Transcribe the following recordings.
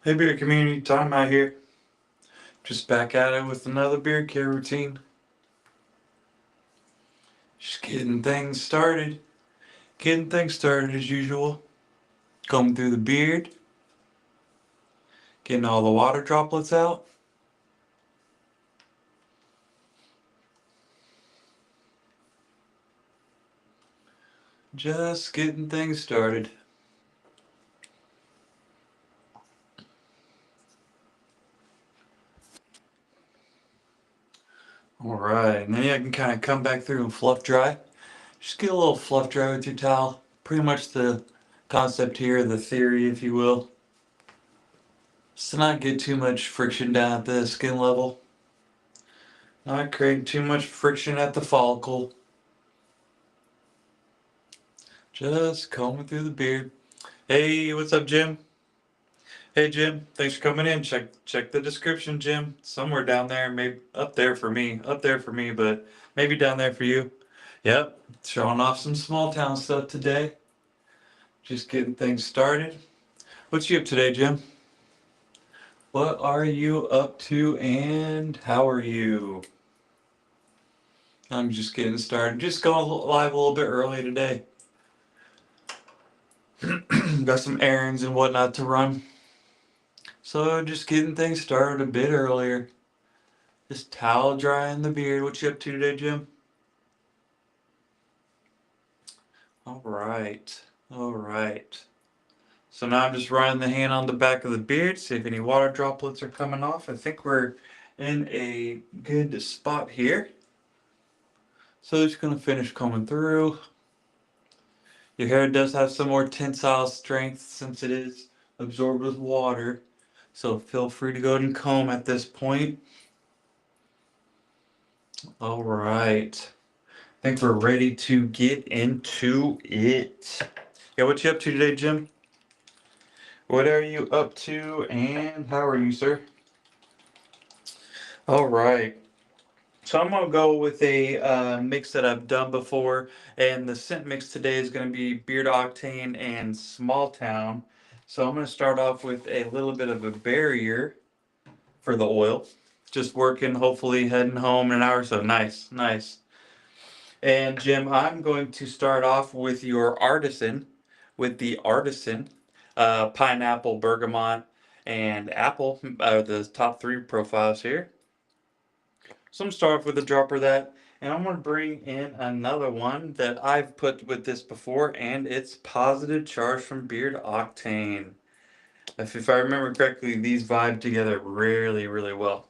Hey beard community, Time out here. Just back at it with another beard care routine. Just getting things started. Getting things started as usual. Combing through the beard. Getting all the water droplets out. Just getting things started. Alright, and then I can kind of come back through and fluff dry. Just get a little fluff dry with your towel. Pretty much the concept here, the theory if you will. Just to not get too much friction down at the skin level. Not create too much friction at the follicle. Just combing through the beard. Hey, what's up, Jim? Hey, Jim. Thanks for coming in. Check the description, Jim. Somewhere down there, maybe up there for me. Up there for me, but maybe down there for you. Yep, showing off some small town stuff today. Just getting things started. What's you up today, Jim? What are you up to and how are you? I'm just getting started. Just going live a little bit early today. Got some errands and whatnot to run. So just getting things started a bit earlier. Just towel drying the beard. What you up to today, Jim? All right. All right. So now I'm just running the hand on the back of the beard, see if any water droplets are coming off. I think we're in a good spot here. So just going to finish combing through. Your hair does have some more tensile strength since it is absorbed with water. So feel free to go ahead and comb at this point. All right. I think we're ready to get into it. Yeah, what you up to today, Jim? What are you up to and how are you, sir? All right. So I'm gonna go with a mix that I've done before, and the scent mix today is gonna be Beard Octane and Small Town. So I'm gonna start off with a little bit of a barrier for the oil. Just working, hopefully heading home in an hour or so. Nice, nice. And Jim, I'm going to start off with your artisan, with the artisan, pineapple, bergamot, and apple are the top three profiles here. So I'm gonna start off with a dropper of that, and I'm gonna bring in another one that I've put with this before, and it's positive charge from Beard Octane. If I remember correctly, these vibe together really, really well.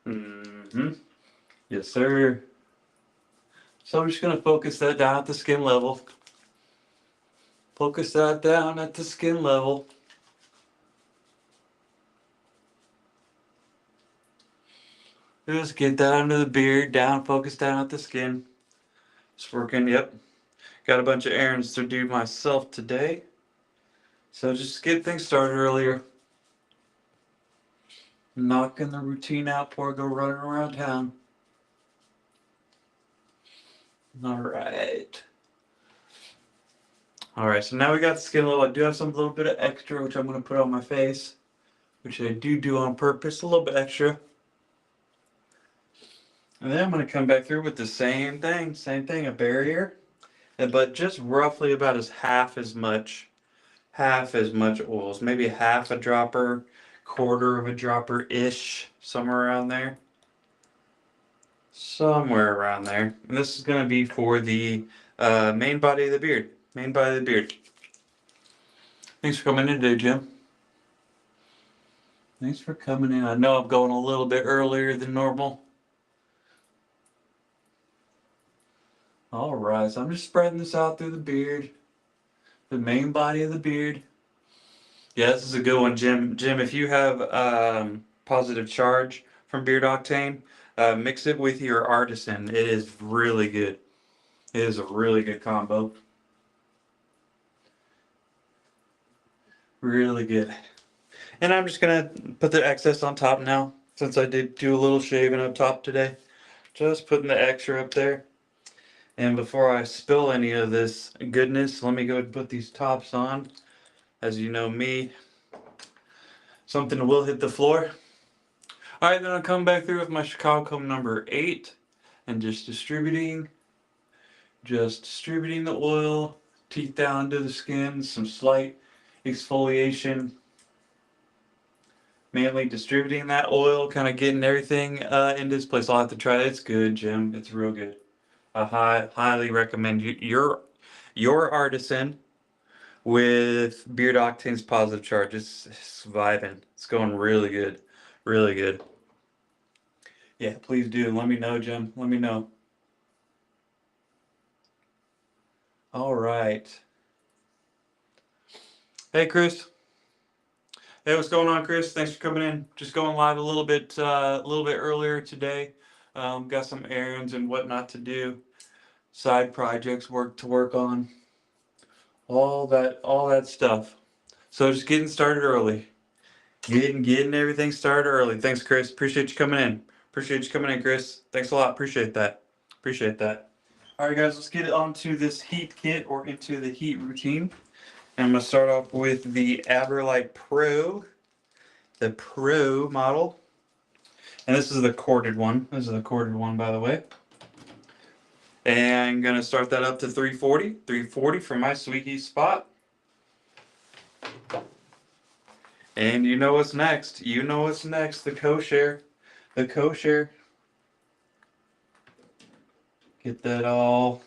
Mm-hmm. Yes, sir. So I'm just gonna focus that down at the skin level. Focus that down at the skin level. Just get that under the beard, down, focus down at the skin. Just working, yep. Got a bunch of errands to do myself today. So just get things started earlier. Knocking the routine out before I go running around town. Alright. Alright, so now we got the skin level. I do have some little bit of extra, which I'm going to put on my face. Which I do on purpose, a little bit extra. And then I'm going to come back through with the same thing, a barrier. But just roughly about half as much oils. Maybe half a dropper, quarter of a dropper-ish, somewhere around there. Somewhere around there. And this is going to be for the main body of the beard. Main body of the beard. Thanks for coming in today, Jim. Thanks for coming in. I know I'm going a little bit earlier than normal. Alright, so I'm just spreading this out through the beard. The main body of the beard. Yeah, this is a good one, Jim. Jim, if you have positive charge from Beard Octane, mix it with your artisan. It is really good. It is a really good combo. Really good. And I'm just gonna put the excess on top now, since I did do a little shaving up top today. Just putting the extra up there. And before I spill any of this goodness, let me go ahead and put these tops on. As you know me, something will hit the floor. All right, then I'll come back through with my Chicago number 8 and just distributing the oil, teeth down to the skin, some slight exfoliation, mainly distributing that oil, kind of getting everything into this place. I'll have to try it. It's good, Jim. It's real good. I highly recommend your artisan with Beard Octane's positive charge. It's vibing. It's going really good. Really good. Yeah, please do. Let me know, Jim. Let me know. All right. Hey, Chris. Hey, what's going on, Chris? Thanks for coming in. Just going live a little bit earlier today. Got some errands and whatnot to do, side projects, work to work on, all that stuff. So just getting started early, getting everything started early. Thanks, Chris. Appreciate you coming in. Appreciate you coming in, Chris. Thanks a lot. Appreciate that. Appreciate that. All right, guys, let's get on to this heat kit or into the heat routine. And I'm gonna start off with the Aberlite Pro, the Pro model. And this is the corded one. This is the corded one, by the way. And I'm gonna start that up to 340. 340 for my sweetie spot. And you know what's next. You know what's next. The co-share. The co-share. Get that all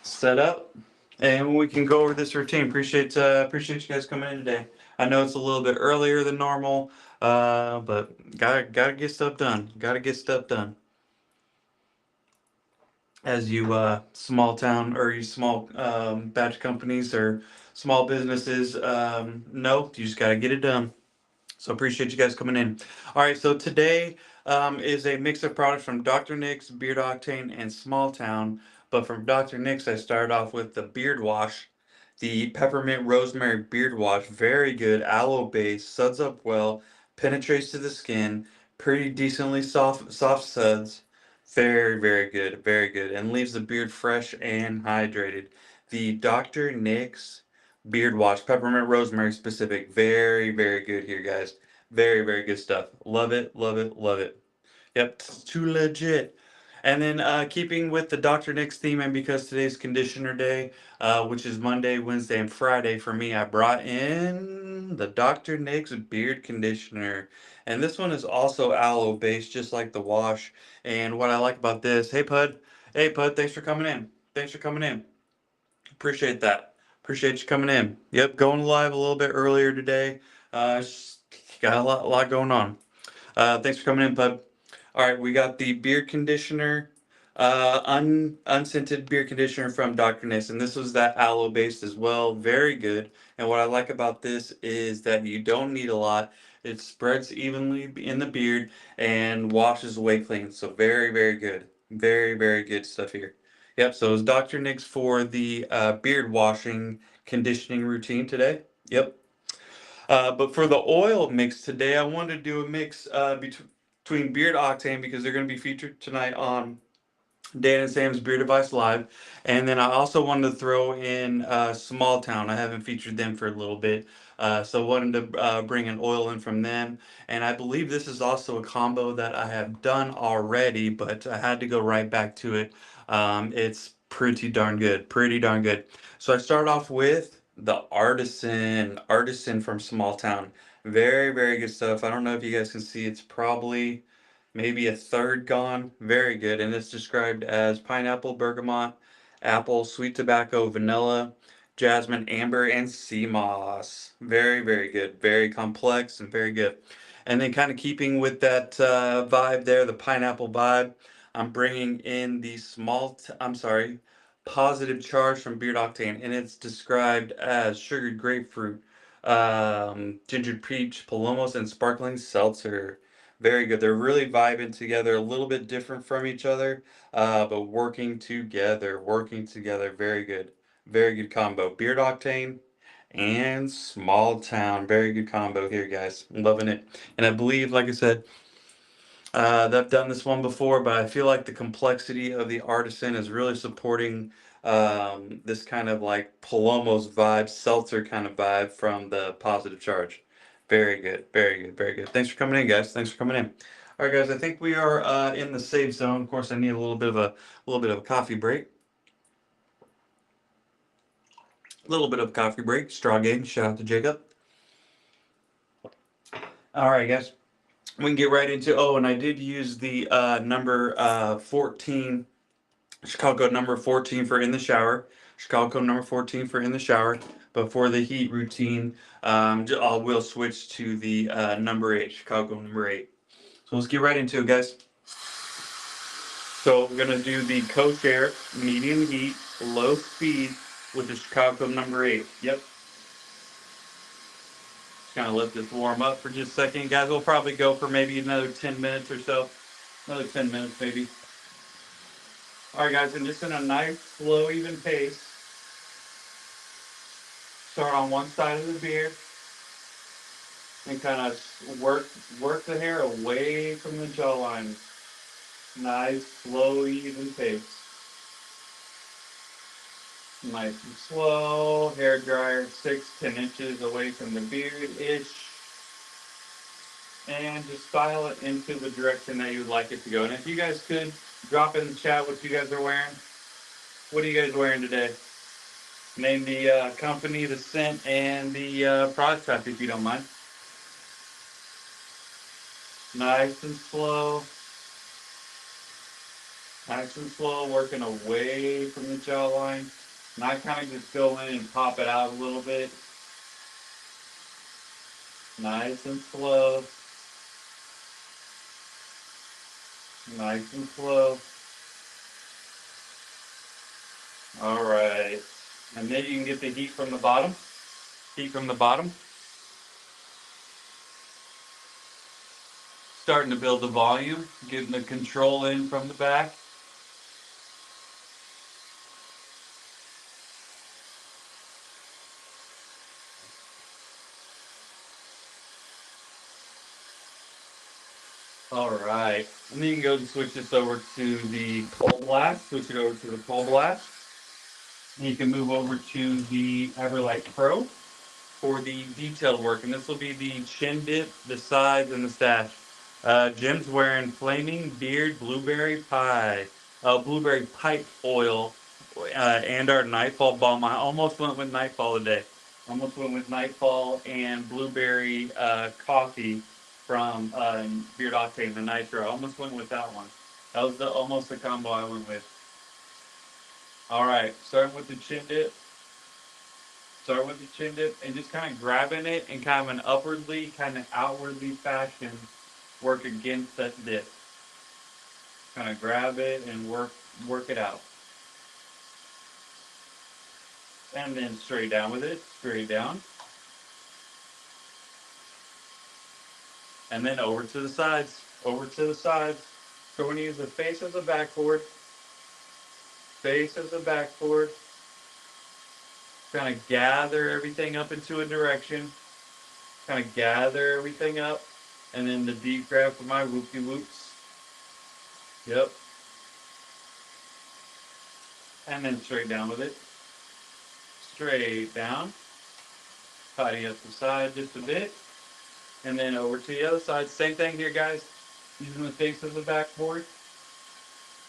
set up. And we can go over this routine. Appreciate you guys coming in today. I know it's a little bit earlier than normal, but gotta get stuff done. Gotta get stuff done. As you small town or you small batch companies or small businesses know, you just gotta get it done. So appreciate you guys coming in. All right, so today is a mix of products from Dr. Nick's, Beard Octane, and Small Town. But from Dr. Nick's, I started off with the beard wash, the peppermint rosemary beard wash. Very good, aloe base, suds up well, penetrates to the skin, pretty decently soft suds. Very good, very good, and leaves the beard fresh and hydrated. The Dr. Nick's beard wash, peppermint rosemary specific. Very good here, guys. Very good stuff. Love it, love it, love it. Yep, it's too legit. And then keeping with the Dr. Nick's theme, and because today's conditioner day, which is Monday, Wednesday, and Friday for me, I brought in the Dr. Nick's beard conditioner. And this one is also aloe based, just like the wash. And what I like about this, hey Pud, thanks for coming in. Thanks for coming in. Appreciate that. Appreciate you coming in. Yep, going live a little bit earlier today. Just got a lot going on. Thanks for coming in, bud. All right, we got the beard conditioner, unscented beard conditioner from Dr. Niss, and this was that aloe based as well. Very good. And what I like about this is that you don't need a lot. It spreads evenly in the beard and washes away clean. So very good. Very good stuff here. Yep. So it's Dr. Nick's for the beard washing conditioning routine today. Yep. But for the oil mix today, I wanted to do a mix between Beard Octane because they're going to be featured tonight on Dan and Sam's Beard Advice Live. And then I also wanted to throw in Small Town. I haven't featured them for a little bit. So wanted to bring an oil in from them. And I believe this is also a combo that I have done already, but I had to go right back to it. It's pretty darn good. Pretty darn good. So I start off with the Artisan from Small Town. Very good stuff. I don't know if you guys can see, it's probably maybe a third gone. Very good. And it's described as pineapple, bergamot, apple, sweet tobacco, vanilla, jasmine, amber, and sea moss. Very good. Very complex and very good. And then kind of keeping with that vibe there, the pineapple vibe, I'm bringing in the positive charge from Beard Octane, and it's described as sugared grapefruit, ginger peach, palomos, and sparkling seltzer. Very good. They're really vibing together, a little bit different from each other, but working together, working together. Very good. Very good combo. Beard Octane and Small Town. Very good combo here, guys. I'm loving it. And I believe, like I said, I've done this one before, but I feel like the complexity of the Artisan is really supporting this kind of like Palomo's vibe, seltzer kind of vibe from the Positive Charge. Very good, very good, very good. Thanks for coming in, guys. Thanks for coming in. All right, guys. I think we are in the safe zone. Of course, I need a little bit of a coffee break. A little bit of coffee break. Straw gang. Shout out to Jacob. All right, guys. We can get right into. Oh, and I did use the number 14. Chicago number 14 for in the shower. Chicago number 14 for in the shower. Before the heat routine, we'll switch to the number 8, Chicago number 8. So let's get right into it, guys. So we're going to do the co-share, medium heat, low speed with the Chicago number 8. Yep. Just kind of let this warm up for just a second. Guys, we'll probably go for maybe another 10 minutes or so. Another 10 minutes maybe. All right, guys, and just in a nice, slow, even pace. Start on one side of the beard and kind of work the hair away from the jawline. Nice, slow, even pace. Nice and slow. Hair dryer 6-10 inches away from the beard-ish. And just style it into the direction that you would like it to go. And if you guys could drop in the chat what you guys are wearing. What are you guys wearing today? Name the company, the scent, and the product type if you don't mind. Nice and slow. Nice and slow, working away from the jawline. And I kind of just go in and pop it out a little bit. Nice and slow. Nice and slow. All right. And then you can get the heat from the bottom. Heat from the bottom. Starting to build the volume. Getting the control in from the back. All right. And then you can go and switch this over to the cold blast. Switch it over to the cold blast. And you can move over to the Everlight Pro for the detailed work. And this will be the chin dip, the sides, and the stash. Jim's wearing Flaming Beard Blueberry Pie. Blueberry pipe oil. And our Nightfall Balm. I almost went with Nightfall today. Almost went with Nightfall and Blueberry Coffee from Beard Octane, the Nitro. I almost went with that one. That was almost the combo I went with. All right, starting with the chin dip. Start with the chin dip and just kind of grabbing it in kind of an upwardly, kind of outwardly fashion. Work against that dip. Kind of grab it and work it out. And then straight down with it, straight down. And then over to the sides, over to the sides. So we're going to use the face as a backboard. Face as a backboard. Kind of gather everything up into a direction. Kind of gather everything up. And then the deep grab for my whoopty-whoops. Yep. And then straight down with it. Straight down. Tidy up the side just a bit. And then over to the other side. Same thing here, guys. Using the face of the backboard.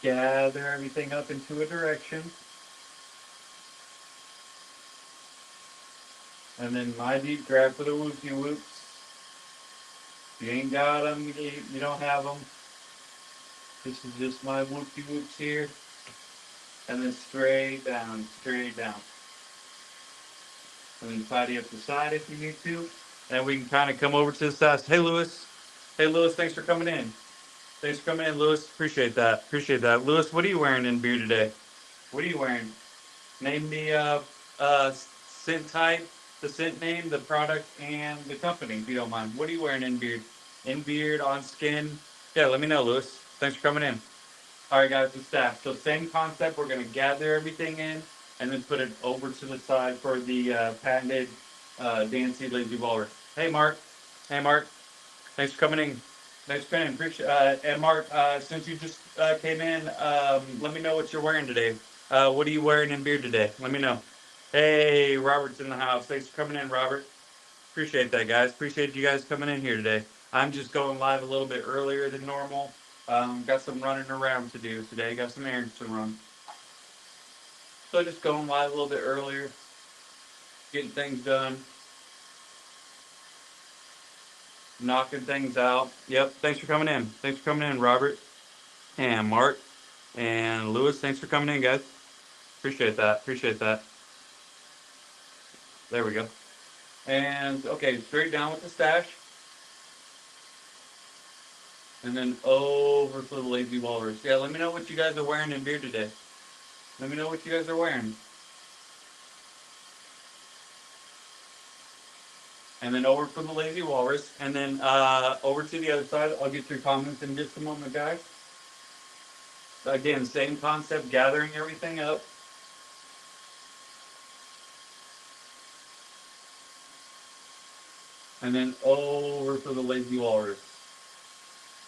Gather everything up into a direction. And then my deep grab for the whoopty-whoops. If you ain't got them, you don't have them. This is just my whoopty-whoops here. And then straight down, straight down. And then tidy up the side if you need to. And we can kind of come over to the side. Hey, Lewis. Hey, Lewis, thanks for coming in. Thanks for coming in, Lewis. Appreciate that. Appreciate that. Lewis, what are you wearing in beer today? What are you wearing? Name the scent type, the scent name, the product, and the company, if you don't mind. What are you wearing in beard? In beard, on skin? Yeah, let me know, Lewis. Thanks for coming in. All right, guys, the staff. So same concept. We're going to gather everything in and then put it over to the side for the patented Dancy Lazy Walrus. Hey, Mark. Hey, Mark. Thanks for coming in. Thanks for coming in. Appreciate and Mark, since you just came in, let me know what you're wearing today. What are you wearing in beard today? Let me know. Hey, Robert's in the house. Thanks for coming in, Robert. Appreciate that, guys. Appreciate you guys coming in here today. I'm just going live a little bit earlier than normal. Got some running around to do today. Got some errands to run. So just going live a little bit earlier, getting things done, knocking things out. Yep. Thanks for coming in. Thanks for coming in, Robert and Mark and Lewis. Thanks for coming in, guys. Appreciate that. Appreciate that. There we go. And okay, straight down with the stash. And then over for the lazy walrus. Yeah, let me know what you guys are wearing in beard today. Let me know what you guys are wearing. And then over for the lazy walrus. And then over to the other side. I'll get your comments in just a moment, guys. Again, same concept, gathering everything up. And then over for the lazy walrus.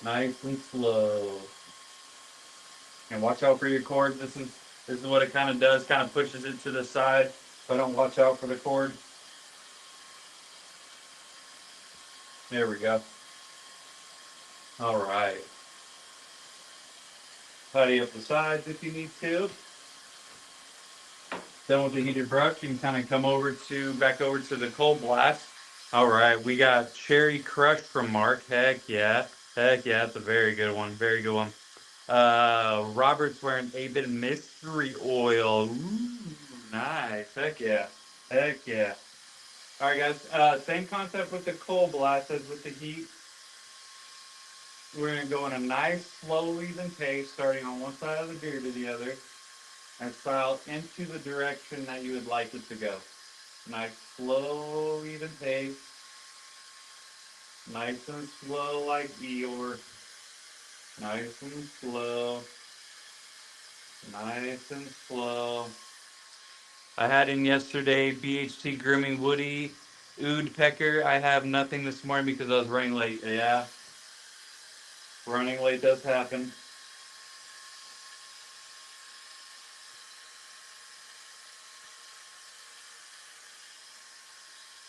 Nice and slow. And watch out for your cord. This is what it kind of does. Kind of pushes it to the side. If I don't watch out for the cord. There we go. All right. Tidy up the sides if you need to. Then with the heated brush, you can kind of come back over to the cold blast. All right, we got Cherry Crush from Mark. Heck yeah. Heck yeah, it's a very good one. Very good one. Robert's wearing a bit of mystery oil. Ooh, nice. Heck yeah. Heck yeah. All right, guys. Same concept with the cold blast as with the heat. We're going to go in a nice, slow, even pace, starting on one side of the beard to the other, and style into the direction that you would like it to go. Nice, slow, even pace. Nice and slow like Eeyore. Nice and slow. Nice and slow. I had in yesterday BHT Grooming Woody Ood Pecker. I have nothing this morning because I was running late. Yeah. Running late does happen.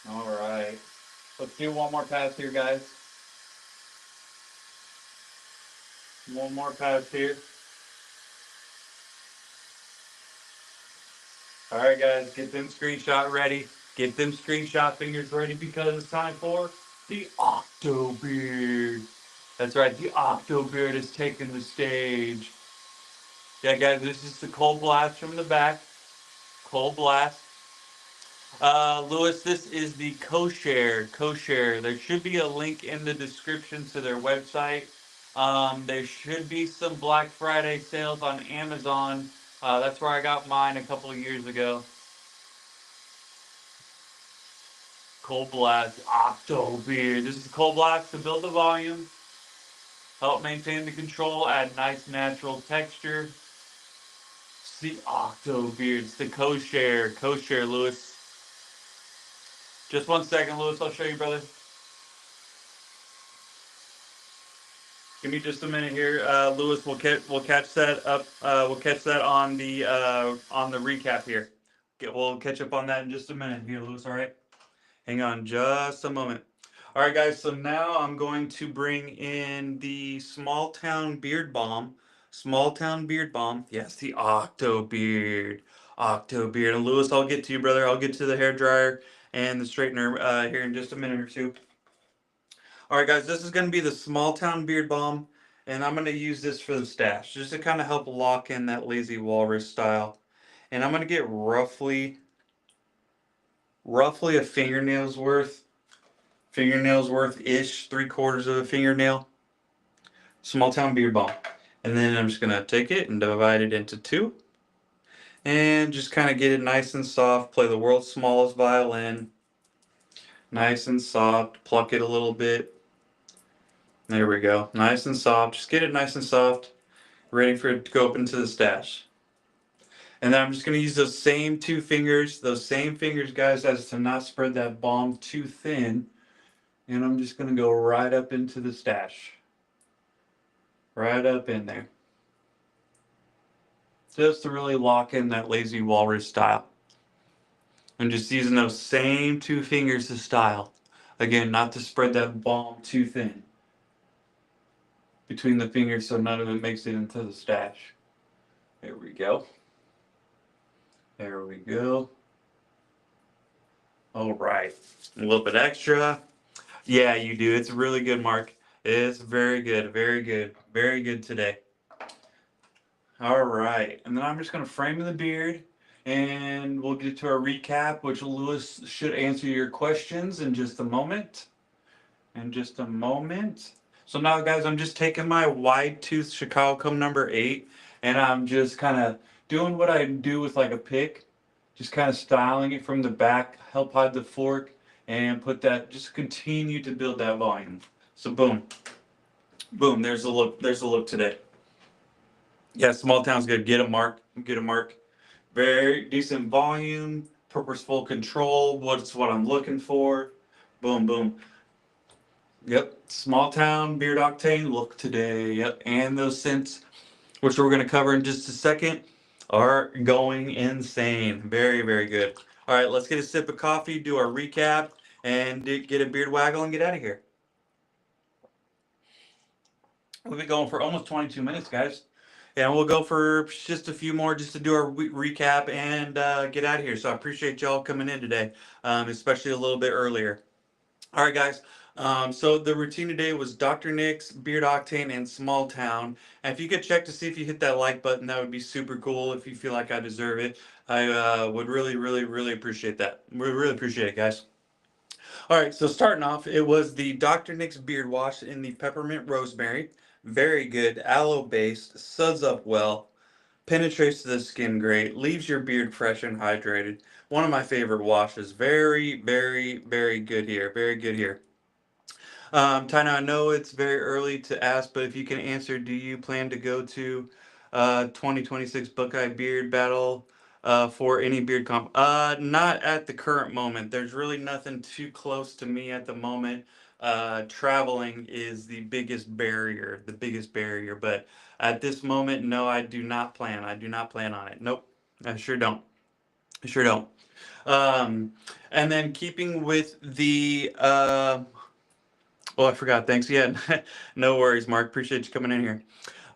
All right. Let's do one more pass here, guys. One more pass here. All right, guys, get them screenshot ready. Get them screenshot fingers ready because it's time for the Octo Beard. That's right, the Octo Beard is taking the stage. Yeah, guys, this is the cold blast from the back. Cold blast. Lewis, this is the co-share. Co-share. There should be a link in the description to their website. There should be some Black Friday sales on Amazon. That's where I got mine a couple of years ago. Cold blast Octo Beard. This is cold blast to build the volume, help maintain the control, add nice natural texture. It's the Octo Beard. It's the co-share. Co-share, Lewis. Just 1 second, Lewis. I'll show you, brother. Give me just a minute here, Lewis. We'll catch that up. We'll catch that on the recap here. We'll catch up on that in just a minute here, Lewis. All right. Hang on just a moment. All right, guys. So now I'm going to bring in the Small Town Beard Balm. Small Town Beard Balm. Yes, the Octo Beard. Octo Beard. And Lewis, I'll get to you, brother. I'll get to the hair dryer and the straightener here in just a minute or two. All right, guys, this is going to be the Small Town Beard Balm, and I'm going to use this for the stash, just to kind of help lock in that lazy walrus style. And I'm going to get roughly a fingernail's worth-ish, 3/4 of a fingernail, Small Town Beard Balm. And then I'm just going to take it and divide it into two, and just kind of get it nice and soft, play the world's smallest violin, nice and soft, pluck it a little bit. There we go, nice and soft, just get it nice and soft. Ready for it to go up into the stash. And then I'm just going to use those same fingers, guys, as to not spread that balm too thin. And I'm just going to go right up into the stash. Right up in there. just to really lock in that lazy walrus style. And just using those same two fingers to style. Again, not to spread that balm too thin between the fingers so none of it makes it into the stash. There we go. There we go. All right. A little bit extra. Yeah, you do. It's really good, Mark. It's very good. Very good. Very good today. All right. And then I'm just going to frame the beard and we'll get to our recap, which Lewis should answer your questions in just a moment. In just a moment. So now, guys, I'm just taking my wide tooth Chicago comb number 8 and I'm just kind of doing what I do with like a pick, just kind of styling it from the back, help hide the fork, and put that, just continue to build that volume. So boom, boom, there's a look, there's a look today. Yeah, small town's good. Get a mark, get a mark. Very decent volume, purposeful control. What's what I'm looking for. Boom, boom. Yep, small town beard octane look today. Yep, and those scents, which we're going to cover in just a second, are going insane. Very, very good. All right, let's get a sip of coffee, do our recap, and get a beard waggle and get out of here. We've been going for almost 22 minutes, guys. And we'll go for just a few more just to do our recap and get out of here. So I appreciate y'all coming in today, especially a little bit earlier. All right, guys. So the routine today was Dr. Nick's, Beard Octane, and Small Town. And if you could check to see if you hit that like button, that would be super cool. If you feel like I deserve it, I would really, really, really appreciate that. We really appreciate it, guys. All right, so starting off, it was the Dr. Nick's Beard Wash in the Peppermint Rosemary. Very good, aloe based, suds up well, penetrates the skin great, leaves your beard fresh and hydrated. One of my favorite washes. Very, very, very good here. Very good here. Tina, I know it's very early to ask, but if you can answer, do you plan to go to 2026 Buckeye Beard Battle for any beard comp? Not at the current moment. There's really nothing too close to me at the moment. Traveling is the biggest barrier, the biggest barrier. But at this moment, no, I do not plan. I do not plan on it. Nope, I sure don't. I sure don't. Um, and then keeping with the oh, I forgot. Thanks. Yeah, no worries, Mark. Appreciate you coming in here.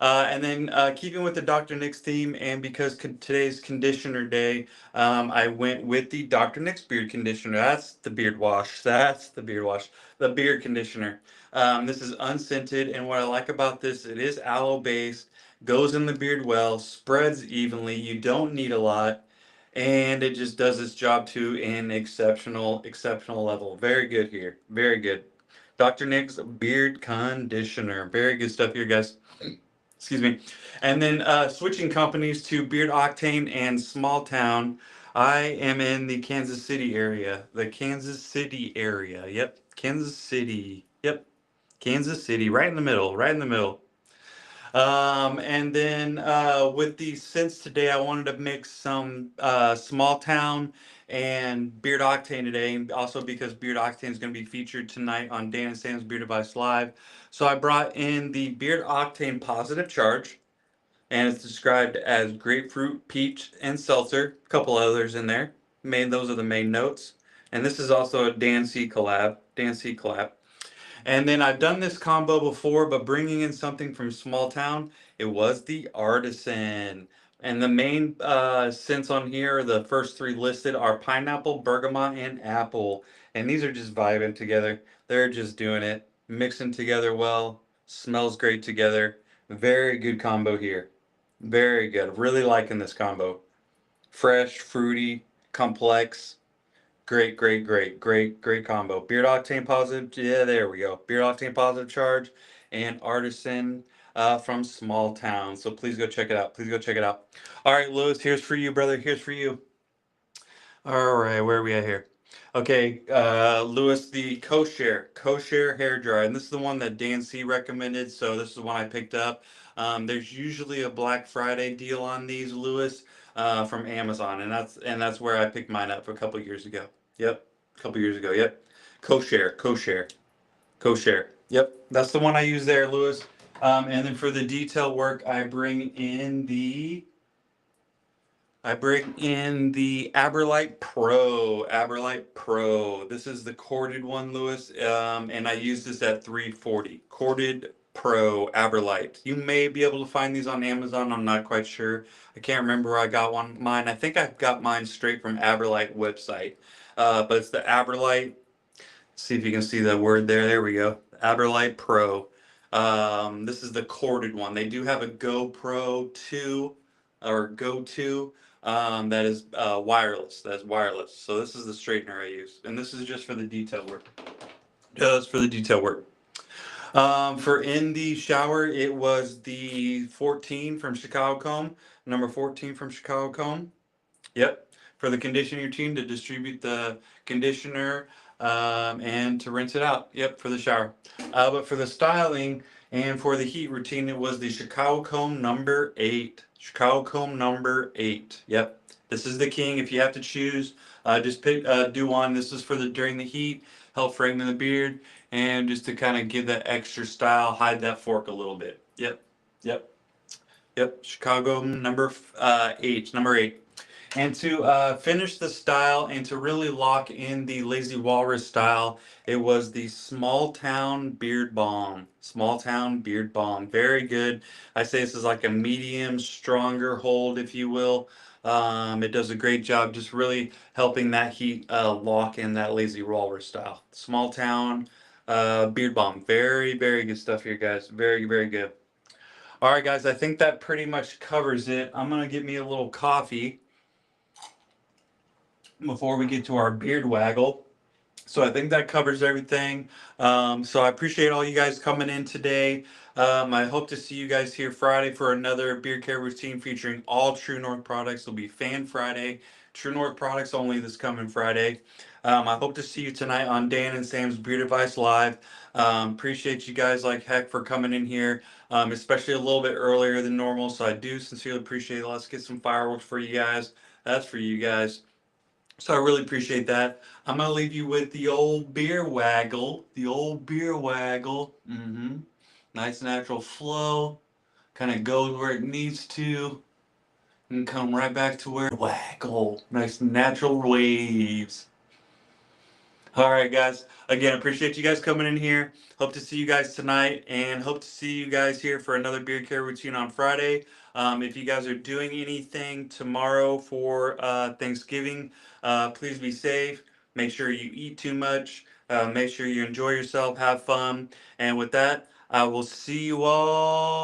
And then keeping with the Dr. Nick's theme, and because today's conditioner day, I went with the Dr. Nick's beard conditioner. That's the beard wash. That's the beard wash. The beard conditioner. This is unscented, and what I like about this, it is aloe based, goes in the beard well, spreads evenly. You don't need a lot, and it just does its job to an exceptional, exceptional level. Very good here. Very good. Dr. Nick's beard conditioner. Very good stuff here, guys. Excuse me. And then switching companies to Beard Octane and Small Town. I am in the Kansas City area. The Kansas City area. Yep. Kansas City. Yep. Kansas City. Right in the middle. Right in the middle. And then with the scents today, I wanted to mix some Small Town and Beard Octane today, also because Beard Octane is going to be featured tonight on Dan and Sam's Beard Advice Live. So I brought in the Beard Octane Positive Charge, and it's described as grapefruit, peach, and seltzer. A couple others in there. Those are the main notes. And this is also a Dan C collab. Dan C collab. And then I've done this combo before, but bringing in something from Small Town, it was the Artisan. And the main scents on here, the first three listed, are pineapple, bergamot, and apple. And these are just vibing together. They're just doing it, mixing together well, smells great together. Very good combo here. Very good. Really liking this combo. Fresh, fruity, complex. Great, great, great, great, great combo. Beard Octane Positive, yeah, there we go. Beard Octane Positive Charge and Artisan from Small Town. So please go check it out. Please go check it out. All right, Lewis, here's for you, brother. Here's for you. All right, where are we at here? Okay, Lewis, the Kosher hair dryer, and this is the one that Dan C recommended. So this is the one I picked up. There's usually a Black Friday deal on these, Lewis, from Amazon, and that's where I picked mine up a couple years ago. Yep, a couple years ago. Yep, Kosher. Yep, that's the one I use there, Lewis. And then for the detail work, I bring in the I bring in the Aberlite Pro. Aberlite Pro. This is the corded one, Lewis, and I use this at 340. Corded Pro Aberlite. You may be able to find these on Amazon. I'm not quite sure. I can't remember where I got mine. I think I got mine straight from Aberlite website. But it's the Aberlite. See if you can see the word there. There we go. Aberlite Pro. This is the corded one. They do have a GoPro 2 or Go 2 that is wireless. That's wireless. So this is the straightener I use. And this is just for the detail work. Just for the detail work. For in the shower, it was the 14 from Chicago Comb. Number 14 from Chicago Comb. Yep, for the conditioner routine to distribute the conditioner and to rinse it out. Yep, for the shower. But for the styling and for the heat routine, it was the Chicago Comb number 8. Chicago Comb number 8. Yep, this is the king. If you have to choose, just pick do one. This is for the during the heat, help frame the beard, and just to kind of give that extra style, hide that fork a little bit. Yep, yep, yep. Chicago number 8. Number 8. And to finish the style and to really lock in the Lazy Walrus style, it was the Small Town Beard Balm. Small Town Beard Balm. Very good. I say this is like a medium, stronger hold, if you will. It does a great job just really helping that heat lock in that Lazy Walrus style. Small Town Beard Balm. Very, very good stuff here, guys. Very, very good. All right, guys, I think that pretty much covers it. I'm going to get me a little coffee before we get to our beard waggle. So I think that covers everything. So I appreciate all you guys coming in today. I hope to see you guys here Friday for another beard care routine featuring all True North products. It'll be Fan Friday. True North products only this coming Friday. I hope to see you tonight on Dan and Sam's Beard Advice Live. Appreciate you guys like heck for coming in here, especially a little bit earlier than normal. So I do sincerely appreciate it. Let's get some fireworks for you guys. That's for you guys. So I really appreciate that. I'm gonna leave you with the old beer waggle. The old beer waggle. Nice natural flow. Kind of goes where it needs to. And come right back to where waggle. Nice natural waves. All right, guys. Again, appreciate you guys coming in here. Hope to see you guys tonight, and hope to see you guys here for another beard care routine on Friday. If you guys are doing anything tomorrow for Thanksgiving, please be safe. Make sure you eat too much. Make sure you enjoy yourself, have fun. And with that, I will see you all.